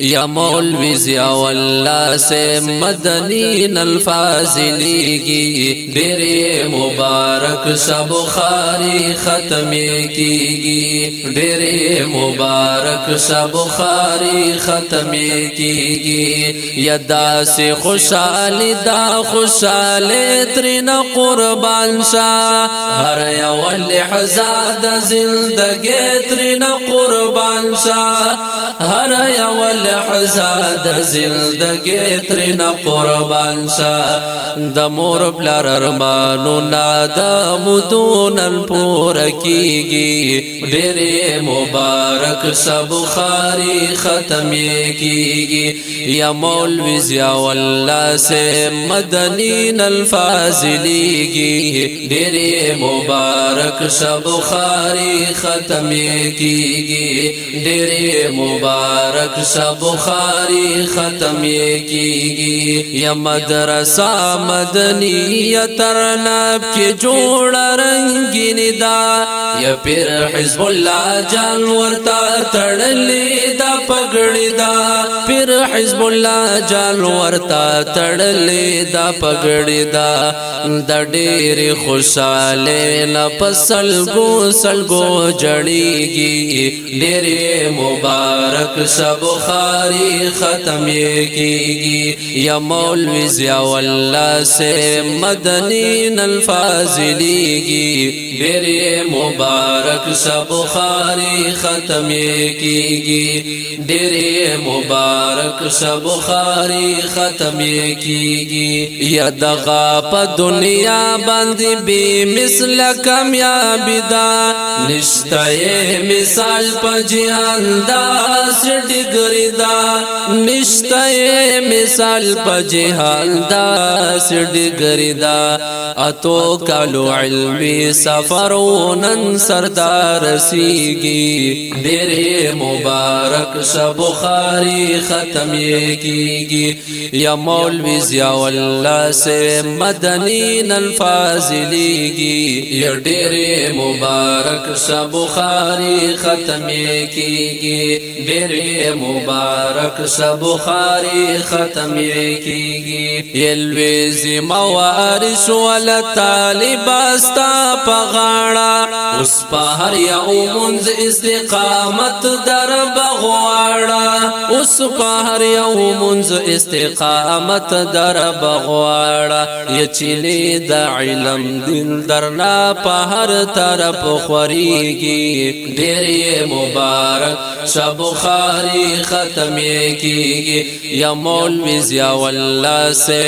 یا مولوی ضیاء اللہ سے مدنی الفاظ لیگی ڈیرے مبارک سا بخاری ختم کیگی ڈیرے مبارک سا بخاری ختم کیگی یدا سے خوشحالی دا خوشحالی ترین قربان شاہ ہر یو لحظہ دا زندگی ترین قربان شاہ ہر یو لحظہ دا زندگی ترین قربان شاہ دا مور پلار ارمانو نادا مدون الپور کیگی ڈیرے مبارک سا بخاری ختم کیگی یا مولوی ضیاء اللہ سے مدنی الفاظ لیگی ڈیرے مبارک سا بخاری ختم کیگی ڈیرے مبارک سا بخاری ختم کیگی یا مدرسہ مدنی ترناب کی جوڑ رنگین دا یا پھر حزب اللہ جانور تا تڑلی دا پگڑی دا پھر حزب اللہ جانور تا تڑلی دا پگڑی دا دا ڈیر خوشحالے نپسلگو سلگو جڑی گی ڈیر مبارک سا بخاری ختم کیگی یا مولوی ضیاء اللہ سے مدنی الفاظ لیگی ڈیر مبارک سا بخاری ختم کیگی ڈیر مبارک سا بخاری ختم کیگی یا دغا پا دنیا باندی بی مثل کامیابی دا نشتہ مثال پا جہان دا سڈگری دا نشتہ مثال پا جہان دا سڈگری دا اتو کالو علمی سفرونن سردار سیگی ڈیرے مبارک سا بخاری ختم کیگی یا مولوی ضیاء اللہ سے مدنی الفاظ لیگی یا ڈیرے مبارک سا بخاری ختم کیگی ڈیرے مبارک سا بخاری ختم کیگی یلویزی موارش والا طالب استا پغاڑا اس پا ہر یو منز استقامت در بغواڑا اس پا ہر یو منز استقامت در بغواڑا یہ چلی دا علم دل درنا پا ہر طرف خوریگی ڈیرے مبارک سا بخاری ختم کیگی یا مولوی ضیاء اللہ سے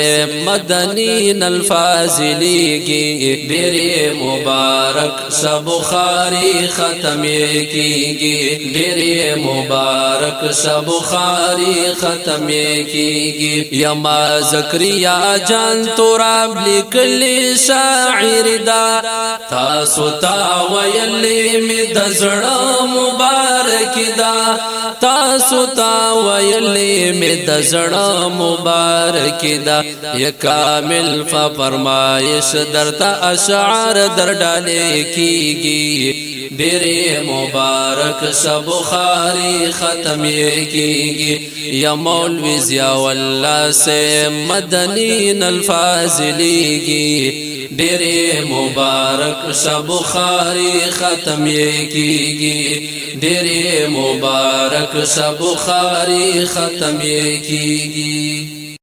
مدنی الفاظ لیگی ڈیرے مبارک سا بخاری ختم کیگی ڈیرے مبارک سا بخاری ختم کیگی یا ما زکریا جان تراب لکلی شاعر دا تاسو تا ویلی می دزڑا مبارک دا تاسو تا ویلی می دزڑا مبارک دا یا کامل فرمائش در تا اشعار در ڈالے کیگی ڈیرے مبارک سا بخاری ختم کیگی یا مولوی ضیاء اللہ سے مدنی الفاظ لیگی ڈیرے مبارک سا بخاری ختم کیگی ڈیرے مبارک سا بخاری ختم کیگی